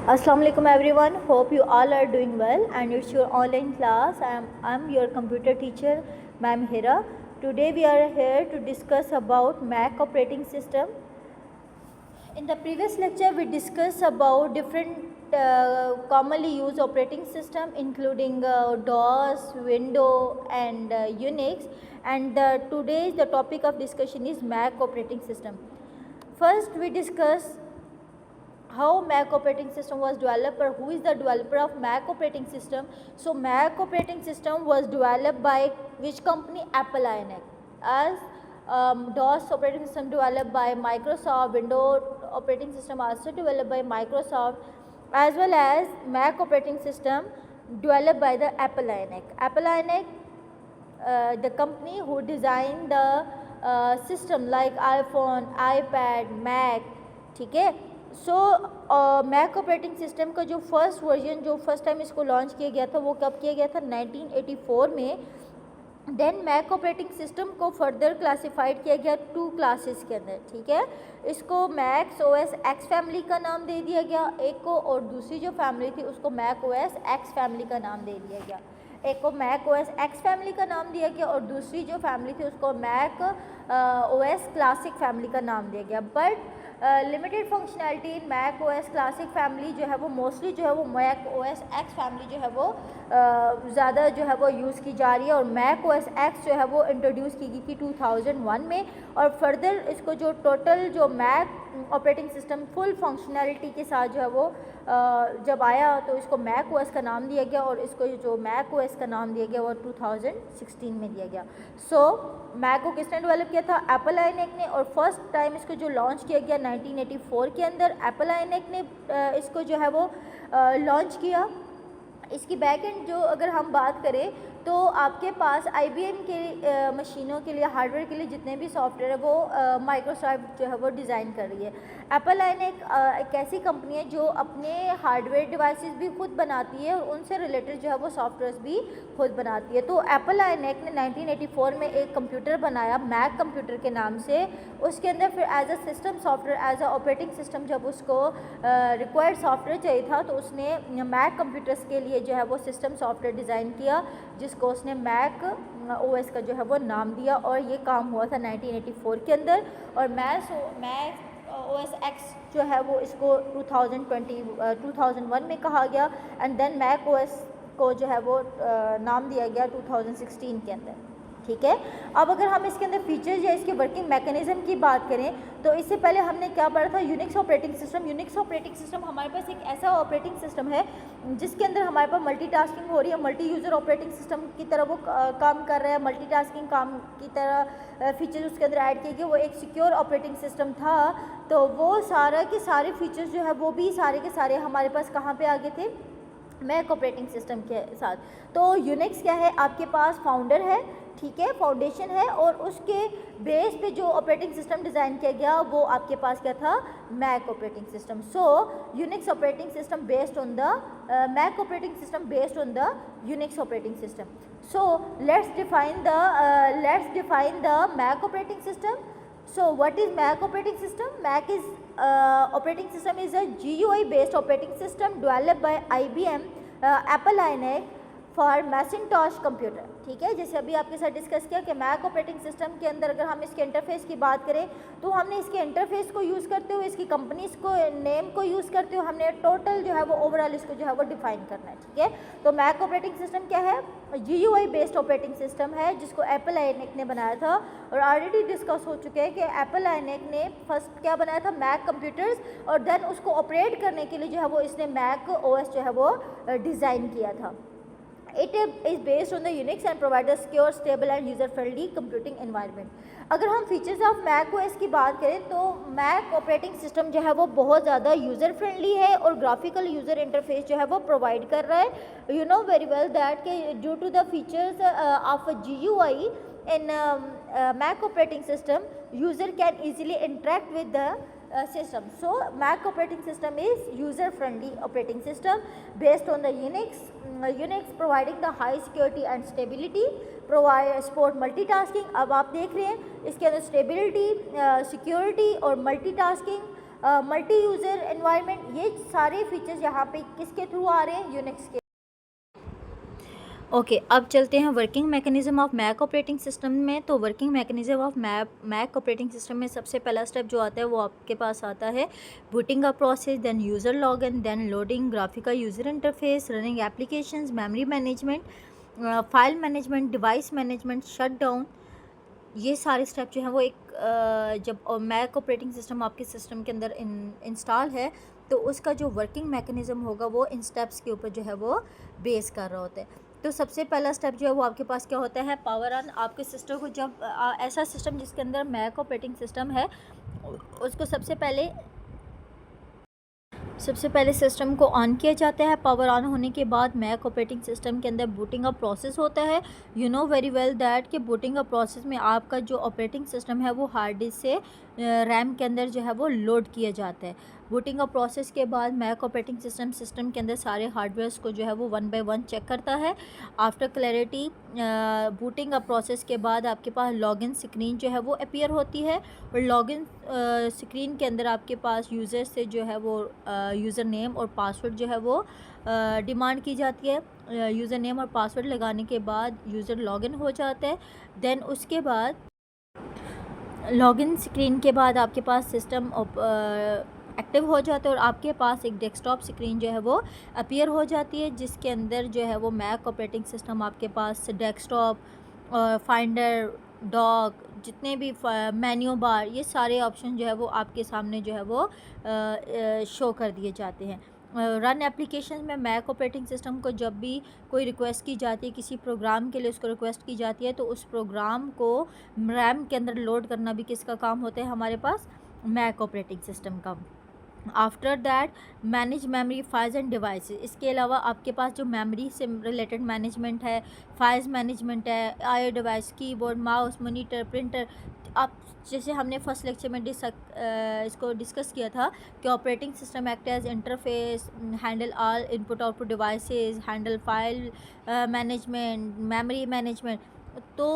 Assalamualaikum everyone. Hope you all are doing well, and it's your online class. I'm your computer teacher, Ma'am Hira. Today we are here to discuss about Mac operating system. In the previous lecture we discussed about different commonly used operating system, including DOS, Windows and Unix, and today the topic of discussion is Mac operating system. First we discuss how Mac operating system was developed, or who is the developer of Mac operating system. So Mac operating system was developed by which company? Apple INX. As DOS operating system developed by Microsoft, Windows operating system also developed by Microsoft, as well as Mac operating system developed by the Apple INX. Apple INX, the company who designed the system like iPhone, iPad, Mac, ठीक है. So MAC operating system का जो first version जो first time इसको launch किया गया था वो कब किया गया था? 1984 में. देन मैक ऑपरेटिंग सिस्टम को फर्दर क्लासिफाइड किया गया 2 क्लासेस के अंदर, ठीक है. इसको मैक ओएस एक्स फैमिली का नाम दे दिया गया एक को, और दूसरी जो फैमिली थी उसको मैक ओएस एक्स फैमिली का नाम दे दिया गया. एक को मैक ओएस एक्स फैमिली का नाम दिया गया और दूसरी जो फैमिली थी उसको मैक ओएस क्लासिक फैमिली का नाम दिया गया. But limited functionality in Mac OS classic family जो है वो मोस्टली जो है वो मैक ओएस एक्स फैमिली जो है वो ज़्यादा जो है वो यूज़ की जा रही है, और मैक ओएस एक्स जो है वो इंट्रोड्यूस की गई थी 2001 में. और फर्दर इसको जो टोटल जो Mac operating system full functionality के साथ जो है वो जब आया तो इसको मैक ओएस का नाम दिया गया, और इसको जो मैक ओएस का नाम दिया गया वो 2016 में दिया गया. सो मैक को किसने डेवलप किया था? एप्पल आईनेक ने. और फर्स्ट टाइम इसको जो लॉन्च किया गया 1984 के अंदर एप्पल आईनेक ने इसको जो है वो लॉन्च किया. इसकी बैक एंड जो अगर हम बात करें तो आपके पास IBM के मशीनों के लिए, हार्डवेयर के लिए जितने भी सॉफ्टवेयर है वो माइक्रोसॉफ्ट जो है वो डिज़ाइन कर रही है. एप्पल आईनेक एक ऐसी कंपनी है जो अपने हार्डवेयर डिवाइसेस भी खुद बनाती है और उनसे रिलेटेड जो है वो सॉफ्टवेयर्स भी खुद बनाती है. तो एप्पल आईनेक ने 1984 में एक कंप्यूटर बनाया मैक कंप्यूटर के नाम से. उसके अंदर फिर as a system software, as a operating system जब उसको रिक्वायर्ड सॉफ्टवेयर चाहिए था तो उसने मैक कंप्यूटर्स के लिए जो है वो सिस्टम सॉफ्टवेयर डिज़ाइन किया, जिसको उसने मैक ओएस का जो है वो नाम दिया. और ये काम हुआ था 1984 के अंदर. और मैक ओएस एक्स जो है वो इसको 2001 में कहा गया, एंड देन मैक ओएस को जो है वो नाम दिया गया 2016 के अंदर, ठीक है. अब अगर हम इसके अंदर फीचर्स या इसके वर्किंग मैकेनिज्म की बात करें तो इससे पहले हमने क्या पढ़ा था? Unix operating system. Unix operating system हमारे पास एक ऐसा ऑपरेटिंग सिस्टम है जिसके अंदर हमारे पास मल्टीटास्किंग हो रही है, मल्टी यूज़र ऑपरेटिंग सिस्टम की तरह वो काम कर रहा है, मल्टीटास्किंग काम की तरह फीचर्स उसके अंदर ऐड किए गए. वो एक सिक्योर ऑपरेटिंग सिस्टम था, तो वो सारा के सारे फीचर्स जो है वो भी सारे के सारे हमारे पास कहाँ पर आ गए थे? मैक ऑपरेटिंग सिस्टम के साथ. तो यूनिक्स क्या है? आपके पास फाउंडर है, ठीक है, फाउंडेशन है, और उसके बेस पे जो ऑपरेटिंग सिस्टम डिज़ाइन किया गया वो आपके पास क्या था? Mac operating system. So Unix operating system based on the Mac operating system based on the Unix operating system. So let's define the Mac operating system. So what is Mac operating system? Mac is operating system is a GUI based operating system developed by IBM, Apple INX for Macintosh computer, ठीक है. जैसे अभी आपके साथ discuss किया कि Mac operating system के अंदर अगर हम इसके इंटरफेस की बात करें तो हमने इसके इंटरफेस को यूज़ करते हुए, इसकी कंपनीज को नेम को यूज़ करते हुए हमने टोटल जो है वो ओवरऑल इसको जो है वो डिफाइन करना है, ठीक है. तो मैक ऑपरेटिंग सिस्टम क्या है? GUI बेस्ड ऑपरेटिंग सिस्टम है जिसको एप्पल आईनेक ने बनाया था. और ऑलरेडी डिस्कस हो चुके हैं कि एप्पल आईनेक ने फर्स्ट क्या बनाया था? Mac computers. और देन उसको ऑपरेट करने के लिए जो है वो इसने मैक ओएस जो है वो डिज़ाइन किया था. It is based on the Unix and provides a secure, stable and user-friendly computing environment. अगर हम फीचर्स ऑफ मैक ओएस की बात करें तो मैक ऑपरेटिंग सिस्टम जो है वो बहुत ज़्यादा यूज़र फ्रेंडली है और ग्राफिकल यूज़र इंटरफेस जो है वो प्रोवाइड कर रहा है. You know very well that कि due to the features of GUI in Mac operating system, user can easily interact with the system. So Mac operating system is user friendly operating system based on the Unix providing the high security and stability, provide support multitasking. अब आप देख रहे हैं इसके अंदर stability, security और multitasking multi user environment, ये सारे फीचर्स यहाँ पे किसके थ्रू आ रहे हैं, यूनिक्स के। ओके, अब चलते हैं working mechanism of Mac operating system में। तो working mechanism of Mac operating system में सबसे पहला स्टेप जो आता है वो आपके पास आता है booting a process, then user login, then loading graphical user interface, running applications, memory management, file management, device management, shut down. ये सारे स्टेप जो हैं वो जब मैक ऑपरेटिंग सिस्टम आपके सिस्टम के अंदर इंस्टॉल है तो उसका जो वर्किंग मैकेनिज़्म होगा वो इन स्टेप्स के ऊपर जो है वो बेस कर रहा होता है। तो सबसे पहला स्टेप जो है वो आपके पास क्या होता है, पावर ऑन। आपके सिस्टम को जब ऐसा सिस्टम जिसके अंदर मैक ऑपरेटिंग सिस्टम है उसको सबसे पहले सिस्टम को ऑन किया जाता है। पावर ऑन होने के बाद मैक ऑपरेटिंग सिस्टम के अंदर बूटिंग अप प्रोसेस होता है। You know very well that कि बूटिंग अप प्रोसेस में आपका जो ऑपरेटिंग सिस्टम है वो हार्ड डिस्क से रैम के अंदर जो है वो लोड किया जाता है। बूटिंग अप प्रोसेस के बाद मैक ऑपरेटिंग सिस्टम के अंदर सारे हार्डवेयर्स को जो है वो 1 बाय 1 चेक करता है। After clarity booting up process के बाद आपके पास लॉगिन स्क्रीन जो है वो अपीयर होती है और लॉगिन स्क्रीन के अंदर आपके पास यूज़र से जो है वो यूज़र नेम और पासवर्ड जो है वो डिमांड की जाती है। यूज़र नेम और पासवर्ड लगाने के बाद यूज़र लॉगिन हो जाता है। देन उसके बाद लॉगिन स्क्रीन के बाद आपके पास सिस्टम एक्टिव हो जाता है और आपके पास एक डेस्कटॉप स्क्रीन जो है वो अपीयर हो जाती है जिसके अंदर जो है वो मैक ऑपरेटिंग सिस्टम आपके पास डेस्कटॉप और फाइंडर, डॉक, जितने भी मेन्यू बार, ये सारे ऑप्शन जो है वो आपके सामने जो है वो शो कर दिए जाते हैं। रन एप्लीकेशन में मैक ऑपरेटिंग सिस्टम को जब भी कोई रिक्वेस्ट की जाती है किसी प्रोग्राम के लिए, उसको रिक्वेस्ट की जाती है तो उस प्रोग्राम को रैम के अंदर लोड करना भी किसका काम होता है, हमारे पास मैक ऑपरेटिंग सिस्टम का। After that manage memory, files end devices. इसके अलावा आपके पास जो मेमोरी से रिलेटेड मैनेजमेंट है, फाइल्स मैनेजमेंट है, IO device, keyboard, mouse, monitor, printer. आप जैसे हमने फर्स्ट लेक्चर में इसको डिस्कस किया था कि operating system act as interface, handle all input output devices, handle file management, memory management. तो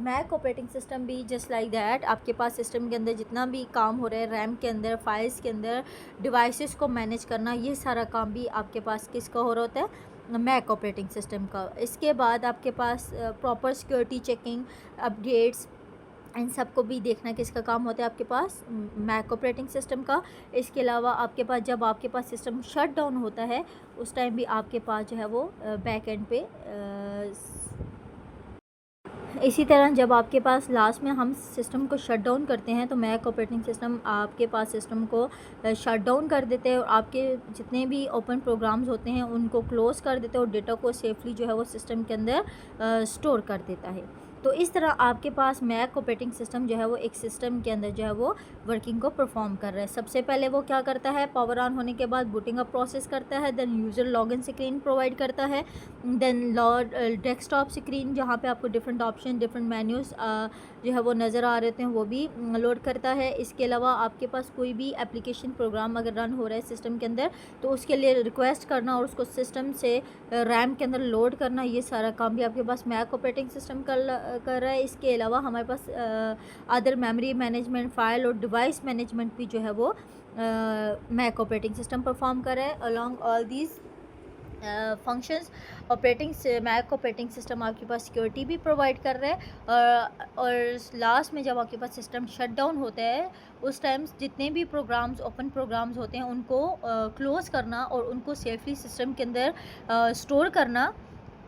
मैक ऑपरेटिंग सिस्टम भी जस्ट लाइक दैट आपके पास सिस्टम के अंदर जितना भी काम हो रहा है, रैम के अंदर, फाइल्स के अंदर, डिवाइसेस को मैनेज करना, ये सारा काम भी आपके पास किसका हो रहा होता है, मैक ऑपरेटिंग सिस्टम का। इसके बाद आपके पास प्रॉपर सिक्योरिटी चेकिंग, अपडेट्स, इन सबको भी देखना किसका काम होता है, आपके पास मैक ऑपरेटिंग सिस्टम का। इसके अलावा आपके पास जब आपके पास सिस्टम शट डाउन होता है उस टाइम भी आपके पास जो है वो बैक एंड पे इसी तरह जब आपके पास लास्ट में हम सिस्टम को शट डाउन करते हैं तो मैक ऑपरेटिंग सिस्टम आपके पास सिस्टम को शट डाउन कर देते हैं और आपके जितने भी ओपन प्रोग्राम्स होते हैं उनको क्लोज़ कर देते हैं और डेटा को सेफली जो है वो सिस्टम के अंदर स्टोर कर देता है। तो इस तरह आपके पास मैक ऑपरेटिंग सिस्टम जो है वो एक सिस्टम के अंदर जो है वो वर्किंग को परफॉर्म कर रहा है। सबसे पहले वो क्या करता है, पावर ऑन होने के बाद बूटिंग अप प्रोसेस करता है, then user login screen provide करता है, देन डेस्कटॉप स्क्रीन जहाँ पे आपको डिफरेंट ऑप्शन, डिफरेंट मेन्यूज़ जो है वो नज़र आ रहे हैं वो भी लोड करता है। इसके अलावा आपके पास कोई भी एप्लीकेशन प्रोग्राम अगर रन हो रहा है सिस्टम के अंदर तो उसके लिए रिक्वेस्ट करना और उसको सिस्टम से रैम के अंदर लोड करना, ये सारा काम भी आपके पास मैक ऑपरेटिंग सिस्टम कर रहा है। इसके अलावा हमारे पास अदर मेमोरी मैनेजमेंट, फाइल और डिवाइस मैनेजमेंट भी जो है वो मैक ऑपरेटिंग सिस्टम परफॉर्म कर रहा है। Along all these functions Mac operating system आपके पास सिक्योरिटी भी प्रोवाइड कर रहा है। और लास्ट में जब आपके पास सिस्टम शट डाउन होता है उस टाइम जितने भी प्रोग्राम्स, ओपन प्रोग्राम्स होते हैं उनको क्लोज़ करना और उनको सेफली सिस्टम के अंदर स्टोर करना,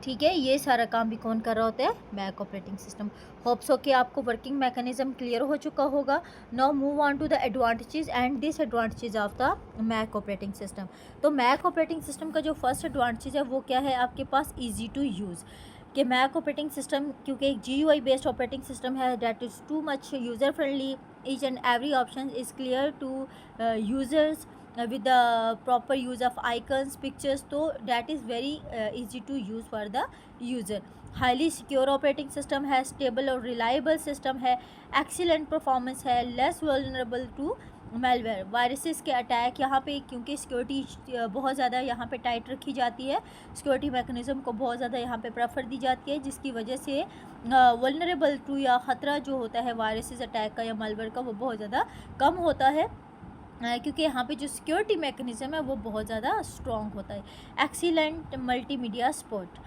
ठीक है, ये सारा काम भी कौन कर रहा होता है, मैक ऑपरेटिंग सिस्टम। होप्स हो कि आपको वर्किंग मैकेनिज्म क्लियर हो चुका होगा। Now move on to the advantages and disadvantages of the Mac operating system. तो मैक ऑपरेटिंग सिस्टम का जो फर्स्ट एडवांटेज है वो क्या है, आपके पास ईजी टू यूज़। कि मैक ऑपरेटिंग सिस्टम क्योंकि एक GUI बेस्ड ऑपरेटिंग सिस्टम है, that is too much user friendly, each and every option is clear to users with the proper use of icons, pictures, तो that is very easy to use for the user. Highly secure operating system है, stable और reliable system है, excellent performance है, less vulnerable to malware, viruses के attack. यहाँ पे क्योंकि security बहुत ज़्यादा यहाँ पे टाइट रखी जाती है, सिक्योरिटी मैकेनिज़्म को बहुत ज़्यादा यहाँ पे प्रेफर दी जाती है, जिसकी वजह से वल्नरेबल टू या ख़तरा जो होता है वायरसेस अटैक का या मेलवेयर का वो बहुत ज़्यादा कम होता है। क्योंकि यहाँ पे जो सिक्योरिटी मैकेनिज़्म है वो बहुत ज़्यादा स्ट्रॉन्ग होता है। Excellent multimedia support.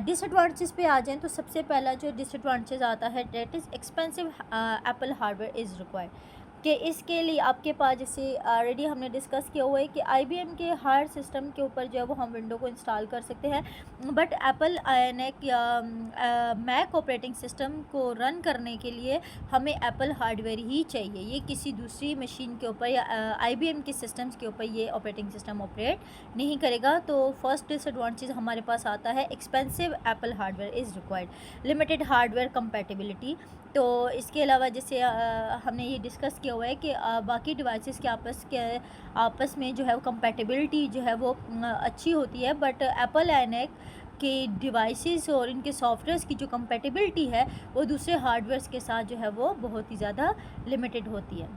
डिसएडवांटेज पे आ जाएँ तो सबसे पहला जो डिसएडवांटेज आता है that is expensive Apple hardware is required, कि इसके लिए आपके पास, जैसे ऑलरेडी हमने डिस्कस किया हुआ है कि IBM के हर सिस्टम के ऊपर जो है वो हम विंडो को इंस्टॉल कर सकते हैं, बट एप्पल आयनेक या मैक ऑपरेटिंग सिस्टम को रन करने के लिए हमें एप्पल हार्डवेयर ही चाहिए। ये किसी दूसरी मशीन के ऊपर या IBM के सिस्टम्स के ऊपर ये ऑपरेटिंग सिस्टम ऑपरेट नहीं करेगा। तो फर्स्ट डिसएडवांटेज हमारे पास आता है expensive Apple hardware is required, limited hardware compatibility. तो इसके अलावा जैसे हमने ये डिस्कस किया हुआ है कि बाकी डिवाइसेस के आपस में जो है वो कंपैटिबिलिटी जो है वो अच्छी होती है, बट एप्पल आयनेक के डिवाइसेस और इनके सॉफ्टवेयर्स की जो कंपैटिबिलिटी है वो दूसरे हार्डवेयर्स के साथ जो है वो बहुत ही ज़्यादा लिमिटेड होती है।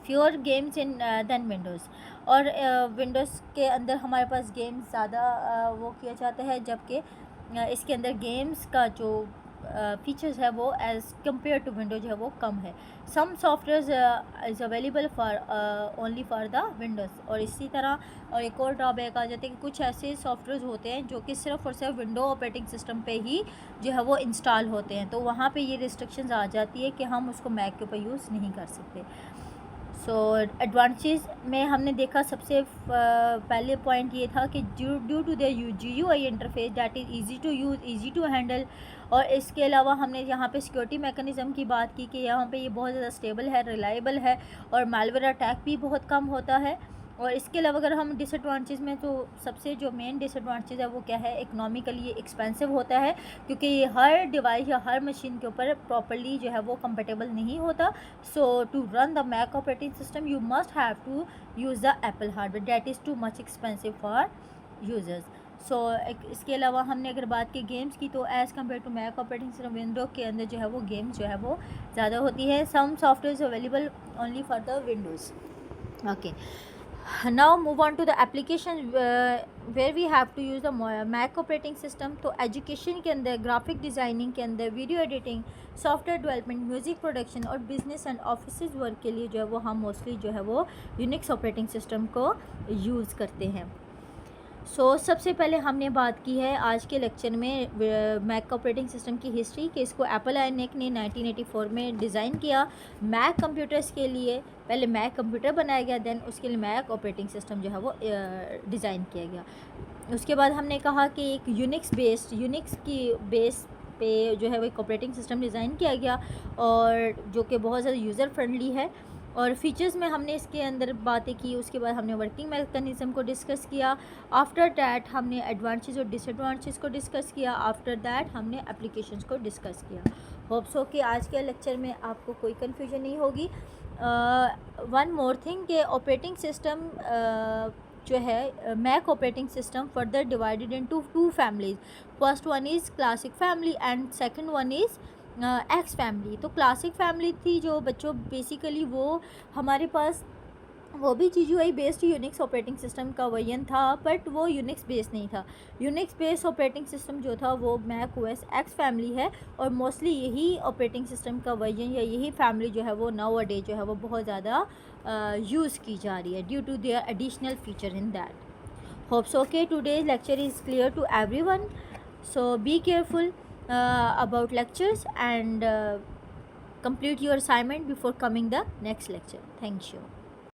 Fewer games in than Windows, और विंडोज़ के अंदर हमारे पास गेम्स ज़्यादा वो किया जाता है, जबकि इसके अंदर गेम्स का जो फीचर्स है वो एज़ कम्पेयर टू विंडो जो है वो कम है। Some software is available for only for the Windows, और इसी तरह और एक और ड्रॉबैक आ जाता है कि कुछ ऐसे सॉफ्टवेयर होते हैं जो कि सिर्फ़ और सिर्फ विंडो ऑपरेटिंग सिस्टम पे ही जो है वो इंस्टॉल होते हैं, तो वहाँ पे ये रिस्ट्रिक्शंस आ जाती है कि हम उसको मैक के ऊपर यूज़ नहीं कर सकते। सो एडवांटेज में हमने देखा सबसे पहले पॉइंट ये था कि due to the GUI interface that is easy to use, easy to handle, और इसके अलावा हमने यहाँ पे सिक्योरिटी मैकेनिज़्म की बात की कि यहाँ पे ये बहुत ज़्यादा स्टेबल है, रिलायबल है, और मालवेयर अटैक भी बहुत कम होता है। और इसके अलावा अगर हम डिसएडवांटेज में, तो सबसे जो मेन डिसएडवांटेज है वो क्या है, इकोनॉमिकली ये एक्सपेंसिव होता है, क्योंकि ये हर डिवाइस या हर मशीन के ऊपर प्रॉपर्ली जो है वो कंपेटेबल नहीं होता। So to run the Mac operating system you must have to use the Apple hardware, that is too much expensive for users. So इसके अलावा हमने अगर बात की गेम्स की, तो as compare to Mac operating system window के अंदर जो है वो गेम्स जो है वो ज़्यादा होती है। Some software available only for the Windows. Okay, now move on to the application where we have to use the Mac operating system। तो एजुकेशन के अंदर, ग्राफिक डिज़ाइनिंग के अंदर, video editing, software development, music production और business and office work के लिए जो है वो हम मोस्टली जो है वो यूनिक्स ऑपरेटिंग सिस्टम को यूज़ करते हैं। सबसे पहले हमने बात की है आज के लेक्चर में मैक ऑपरेटिंग सिस्टम की हिस्ट्री, कि इसको एप्पल आयनेक ने 1984 में डिज़ाइन किया मैक कंप्यूटर्स के लिए। पहले मैक कंप्यूटर बनाया गया, देन उसके लिए मैक ऑपरेटिंग सिस्टम जो है वो डिज़ाइन किया गया। उसके बाद हमने कहा कि एक यूनिक्स की बेस पे जो है वो एक ऑपरेटिंग सिस्टम डिज़ाइन किया गया, और जो कि बहुत ज़्यादा यूज़र फ्रेंडली है। और फीचर्स में हमने इसके अंदर बातें की, उसके बाद हमने वर्किंग मैकेनिज़्म को डिस्कस किया। आफ्टर दैट हमने एडवांटेज और डिसएडवांटेज को डिस्कस किया। आफ्टर दैट हमने एप्लीकेशंस को डिस्कस किया। होप्स हो कि आज के लेक्चर में आपको कोई कन्फ्यूजन नहीं होगी। वन मोर थिंग, के ऑपरेटिंग सिस्टम जो है Mac operating system further divided into two families. First one is classic family and second one is X family. तो क्लासिक फैमिली थी जो बच्चों बेसिकली वो हमारे पास वो भी GUI based Unix operating system का वर्जन था, बट वो यूनिक्स बेस्ड नहीं था। यूनिक्स बेस्ड ऑपरेटिंग सिस्टम जो था वो मैक OS एक्स फैमिली है, और मोस्टली यही ऑपरेटिंग सिस्टम का वर्जन या यही फैमिली जो है वो नाउ डे जो है वो बहुत ज़्यादा यूज़ की जा रही है due to their additional feature in that. Hopes okay today's lecture is clear to everyone, so be careful about lectures and complete your assignment before coming the next lecture. Thank you.